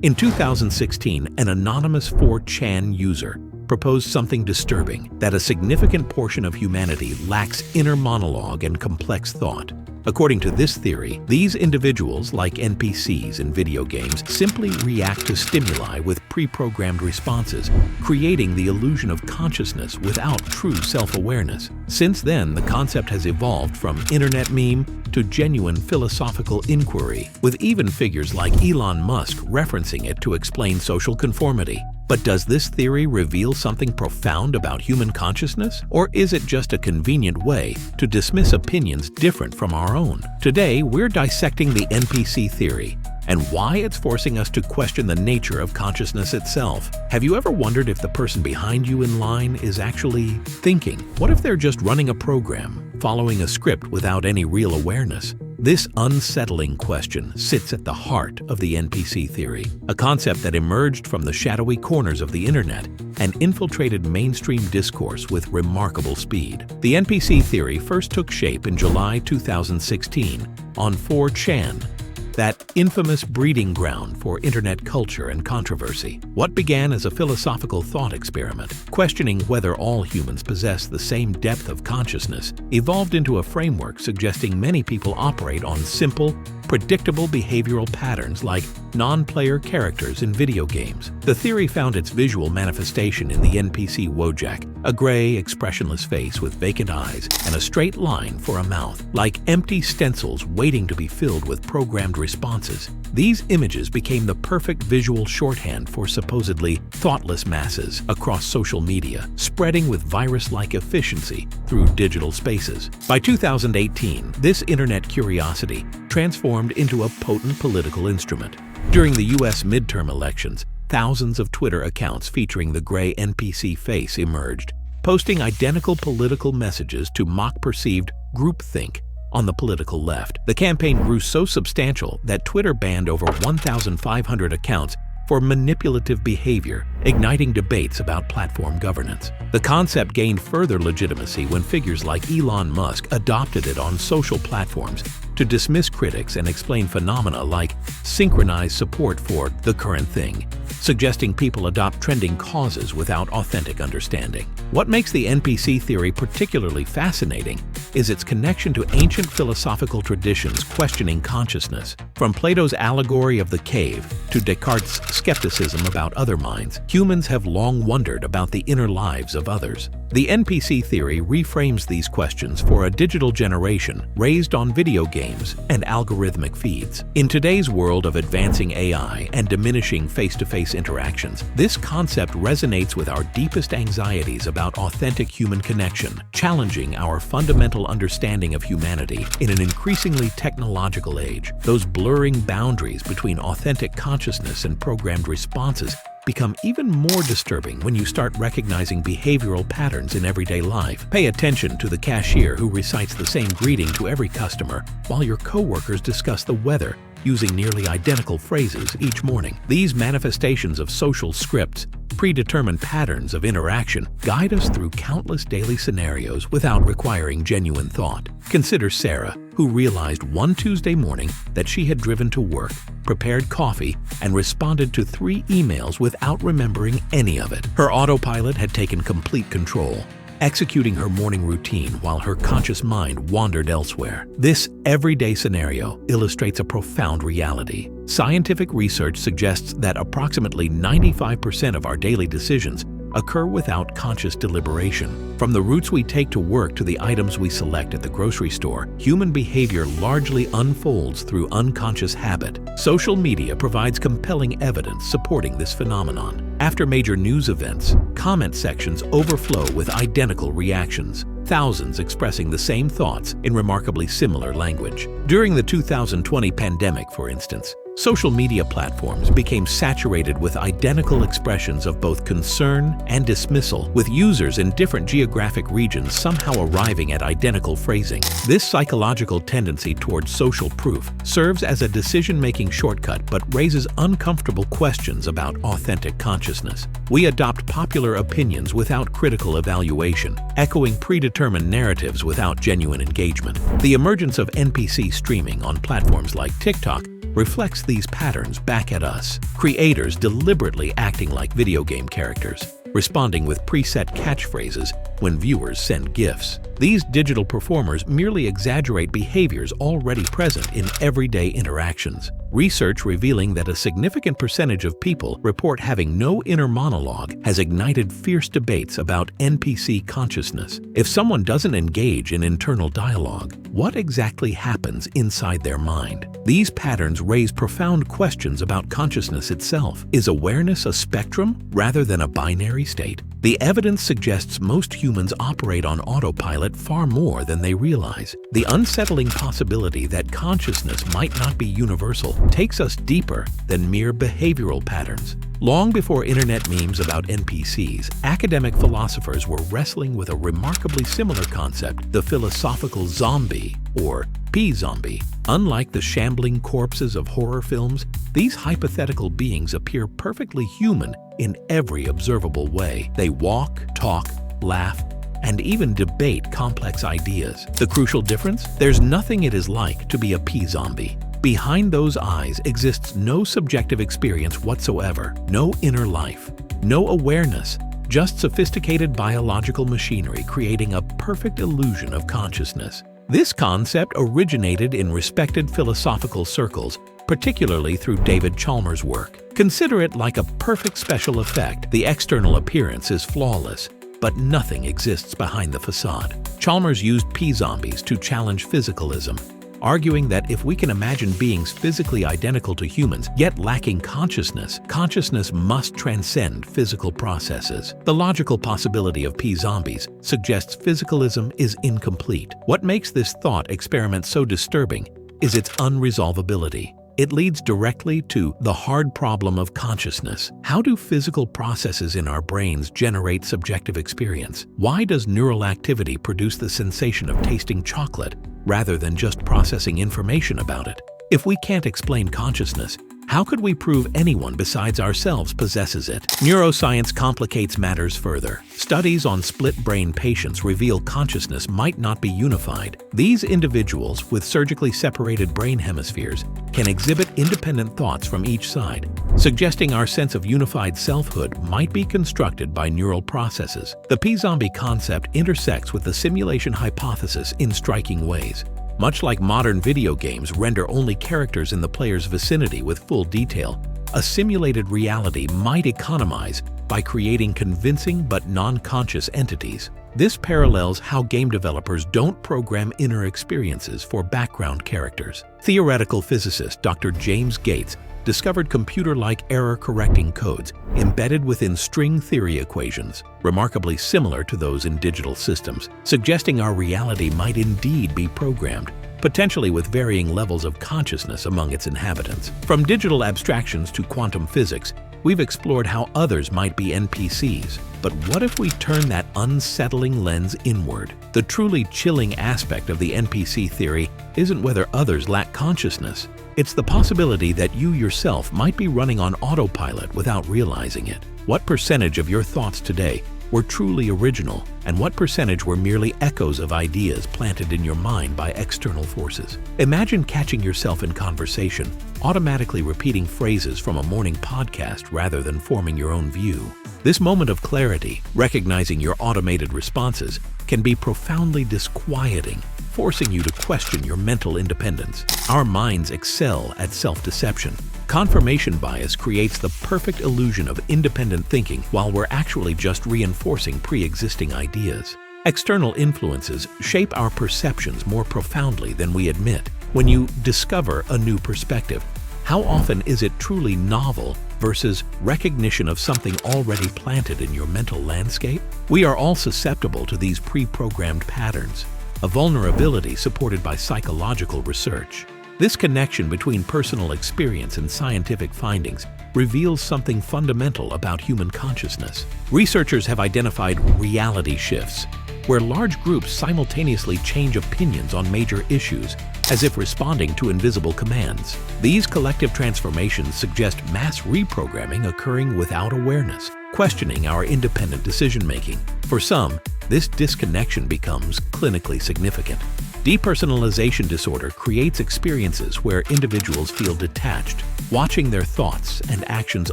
In 2016, an anonymous 4chan user proposed something disturbing, that a significant portion of humanity lacks inner monologue and complex thought. According to this theory, these individuals, like NPCs in video games, simply react to stimuli with pre-programmed responses, creating the illusion of consciousness without true self-awareness. Since then, the concept has evolved from internet meme to genuine philosophical inquiry, with even figures like Elon Musk referencing it to explain social conformity. But does this theory reveal something profound about human consciousness? Or is it just a convenient way to dismiss opinions different from our own? Today, we're dissecting the NPC theory and why it's forcing us to question the nature of consciousness itself. Have you ever wondered if the person behind you in line is actually thinking? What if they're just running a program, following a script without any real awareness? This unsettling question sits at the heart of the NPC theory, a concept that emerged from the shadowy corners of the internet and infiltrated mainstream discourse with remarkable speed. The NPC theory first took shape in July 2016 on 4chan, that infamous breeding ground for internet culture and controversy. What began as a philosophical thought experiment, questioning whether all humans possess the same depth of consciousness, evolved into a framework suggesting many people operate on simple, predictable behavioral patterns like non-player characters in video games. The theory found its visual manifestation in the NPC Wojak, a gray, expressionless face with vacant eyes and a straight line for a mouth, like empty stencils waiting to be filled with programmed responses. These images became the perfect visual shorthand for supposedly thoughtless masses across social media, spreading with virus-like efficiency through digital spaces. By 2018, this internet curiosity transformed into a potent political instrument. During the US midterm elections, thousands of Twitter accounts featuring the gray NPC face emerged, posting identical political messages to mock perceived groupthink on the political left. The campaign grew so substantial that Twitter banned over 1,500 accounts for manipulative behavior, igniting debates about platform governance. The concept gained further legitimacy when figures like Elon Musk adopted it on social platforms to dismiss critics and explain phenomena like synchronized support for the current thing, suggesting people adopt trending causes without authentic understanding. What makes the NPC theory particularly fascinating is its connection to ancient philosophical traditions questioning consciousness. From Plato's allegory of the cave to Descartes' skepticism about other minds, humans have long wondered about the inner lives of others. The NPC theory reframes these questions for a digital generation raised on video games and algorithmic feeds. In today's world of advancing AI and diminishing face-to-face interactions, this concept resonates with our deepest anxieties about authentic human connection, challenging our fundamental understanding of humanity in an increasingly technological age. Those blurring boundaries between authentic consciousness and programmed responses become even more disturbing when you start recognizing behavioral patterns in everyday life. Pay attention to the cashier who recites the same greeting to every customer while your coworkers discuss the weather using nearly identical phrases each morning. These manifestations of social scripts, predetermined patterns of interaction, guide us through countless daily scenarios without requiring genuine thought. Consider Sarah, who realized one Tuesday morning that she had driven to work, prepared coffee, and responded to 3 emails without remembering any of it. Her autopilot had taken complete control, executing her morning routine while her conscious mind wandered elsewhere. This everyday scenario illustrates a profound reality. Scientific research suggests that approximately 95% of our daily decisions occur without conscious deliberation. From the routes we take to work to the items we select at the grocery store, human behavior largely unfolds through unconscious habit. Social media provides compelling evidence supporting this phenomenon. After major news events, comment sections overflow with identical reactions, thousands expressing the same thoughts in remarkably similar language. During the 2020 pandemic, for instance, social media platforms became saturated with identical expressions of both concern and dismissal, with users in different geographic regions somehow arriving at identical phrasing. This psychological tendency towards social proof serves as a decision-making shortcut but raises uncomfortable questions about authentic consciousness. We adopt popular opinions without critical evaluation, echoing predetermined narratives without genuine engagement. The emergence of NPC streaming on platforms like TikTok reflects reflects these patterns back at us. Creators deliberately acting like video game characters, responding with preset catchphrases when viewers send GIFs. These digital performers merely exaggerate behaviors already present in everyday interactions. Research revealing that a significant percentage of people report having no inner monologue has ignited fierce debates about NPC consciousness. If someone doesn't engage in internal dialogue, what exactly happens inside their mind? These patterns raise profound questions about consciousness itself. Is awareness a spectrum rather than a binary state? The evidence suggests most humans operate on autopilot far more than they realize. The unsettling possibility that consciousness might not be universal takes us deeper than mere behavioral patterns. Long before internet memes about NPCs, academic philosophers were wrestling with a remarkably similar concept, the philosophical zombie, or P-zombie. Unlike the shambling corpses of horror films, these hypothetical beings appear perfectly human in every observable way. They walk, talk, laugh, and even debate complex ideas. The crucial difference? There's nothing it is like to be a P-zombie. Behind those eyes exists no subjective experience whatsoever, no inner life, no awareness, just sophisticated biological machinery creating a perfect illusion of consciousness. This concept originated in respected philosophical circles, particularly through David Chalmers' work. Consider it like a perfect special effect. The external appearance is flawless, but nothing exists behind the facade. Chalmers used P-zombies to challenge physicalism, arguing that if we can imagine beings physically identical to humans, yet lacking consciousness, consciousness must transcend physical processes. The logical possibility of P-zombies suggests physicalism is incomplete. What makes this thought experiment so disturbing is its unresolvability. It leads directly to the hard problem of consciousness. How do physical processes in our brains generate subjective experience? Why does neural activity produce the sensation of tasting chocolate rather than just processing information about it? If we can't explain consciousness, how could we prove anyone besides ourselves possesses it? Neuroscience complicates matters further. Studies on split-brain patients reveal consciousness might not be unified. These individuals with surgically separated brain hemispheres can exhibit independent thoughts from each side, suggesting our sense of unified selfhood might be constructed by neural processes. The P-zombie concept intersects with the simulation hypothesis in striking ways. Much like modern video games render only characters in the player's vicinity with full detail, a simulated reality might economize by creating convincing but non-conscious entities. This parallels how game developers don't program inner experiences for background characters. Theoretical physicist Dr. James Gates discovered computer-like error-correcting codes embedded within string theory equations, remarkably similar to those in digital systems, suggesting our reality might indeed be programmed, potentially with varying levels of consciousness among its inhabitants. From digital abstractions to quantum physics, we've explored how others might be NPCs. But what if we turn that unsettling lens inward? The truly chilling aspect of the NPC theory isn't whether others lack consciousness. It's the possibility that you yourself might be running on autopilot without realizing it. What percentage of your thoughts today were truly original, and what percentage were merely echoes of ideas planted in your mind by external forces? Imagine catching yourself in conversation, automatically repeating phrases from a morning podcast rather than forming your own view. This moment of clarity, recognizing your automated responses, can be profoundly disquieting, forcing you to question your mental independence. Our minds excel at self-deception. Confirmation bias creates the perfect illusion of independent thinking while we're actually just reinforcing pre-existing ideas. External influences shape our perceptions more profoundly than we admit. When you discover a new perspective, how often is it truly novel versus recognition of something already planted in your mental landscape? We are all susceptible to these pre-programmed patterns, a vulnerability supported by psychological research. This connection between personal experience and scientific findings reveals something fundamental about human consciousness. Researchers have identified reality shifts, where large groups simultaneously change opinions on major issues, as if responding to invisible commands. These collective transformations suggest mass reprogramming occurring without awareness, questioning our independent decision-making. For some, this disconnection becomes clinically significant. Depersonalization disorder creates experiences where individuals feel detached, watching their thoughts and actions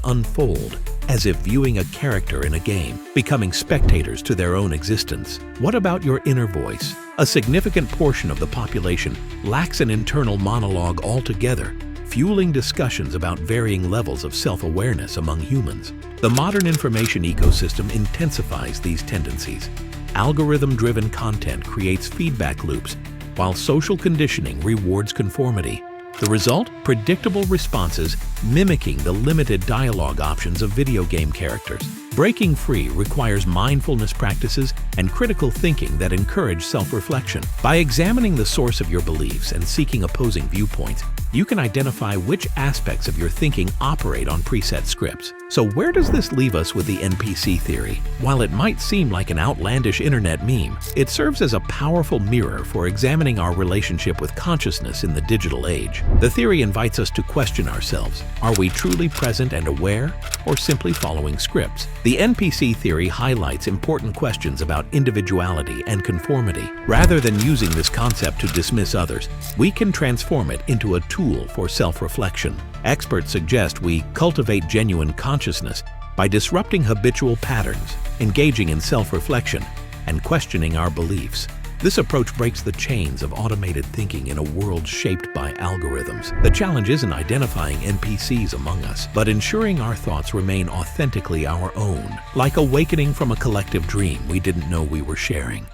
unfold as if viewing a character in a game, becoming spectators to their own existence. What about your inner voice? A significant portion of the population lacks an internal monologue altogether, fueling discussions about varying levels of self-awareness among humans. The modern information ecosystem intensifies these tendencies. Algorithm-driven content creates feedback loops, while social conditioning rewards conformity. The result? Predictable responses mimicking the limited dialogue options of video game characters. Breaking free requires mindfulness practices and critical thinking that encourage self-reflection. By examining the source of your beliefs and seeking opposing viewpoints, you can identify which aspects of your thinking operate on preset scripts. So where does this leave us with the NPC theory? While it might seem like an outlandish internet meme, it serves as a powerful mirror for examining our relationship with consciousness in the digital age. The theory invites us to question ourselves. Are we truly present and aware, or simply following scripts? The NPC theory highlights important questions about individuality and conformity. Rather than using this concept to dismiss others, we can transform it into a tool for self-reflection. Experts suggest we cultivate genuine consciousness by disrupting habitual patterns, engaging in self-reflection, and questioning our beliefs. This approach breaks the chains of automated thinking in a world shaped by algorithms. The challenge isn't identifying NPCs among us, but ensuring our thoughts remain authentically our own, like awakening from a collective dream we didn't know we were sharing.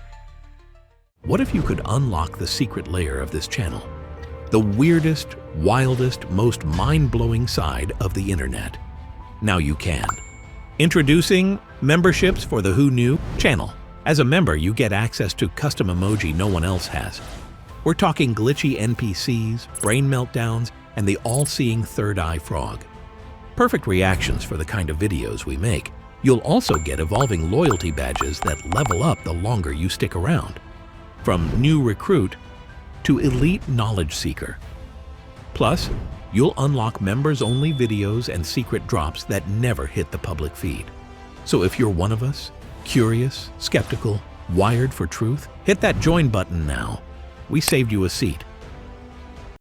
What if you could unlock the secret layer of this channel? The weirdest, wildest, most mind-blowing side of the internet. Now you can. Introducing memberships for the Who Knew channel. As a member, you get access to custom emoji no one else has. We're talking glitchy NPCs, brain meltdowns, and the all-seeing third eye frog. Perfect reactions for the kind of videos we make. You'll also get evolving loyalty badges that level up the longer you stick around. From new recruit to elite knowledge seeker. Plus, you'll unlock members-only videos and secret drops that never hit the public feed. So if you're one of us, curious, skeptical, wired for truth, hit that join button now. We saved you a seat.